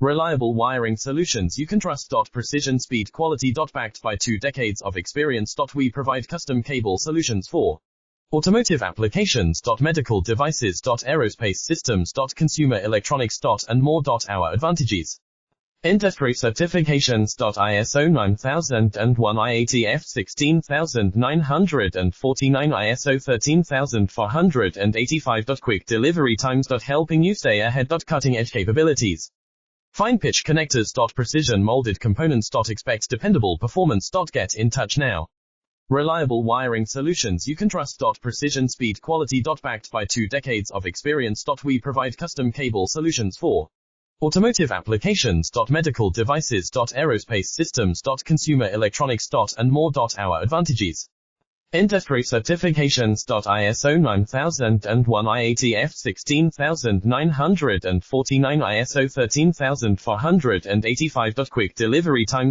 Reliable wiring solutions you can trust. Precision, speed, quality. Backed by 2 decades of experience. We provide custom cable solutions for automotive applications. Medical devices. Aerospace systems. Consumer electronics. And more. Our advantages: industry certifications. ISO 9001, IATF 16949, ISO 13485. Quick delivery times. Helping you stay ahead. Cutting edge capabilities: fine pitch connectors. Precision molded components. Expect dependable performance. Get in touch now. Reliable wiring solutions you can trust. Precision, speed, quality. Backed by 2 decades of experience. We provide custom cable solutions for automotive applications. Medical devices. Aerospace systems. Consumer electronics. And more. Our advantages: industry certifications. ISO 9001, IATF 16949, ISO 13485. Quick delivery times.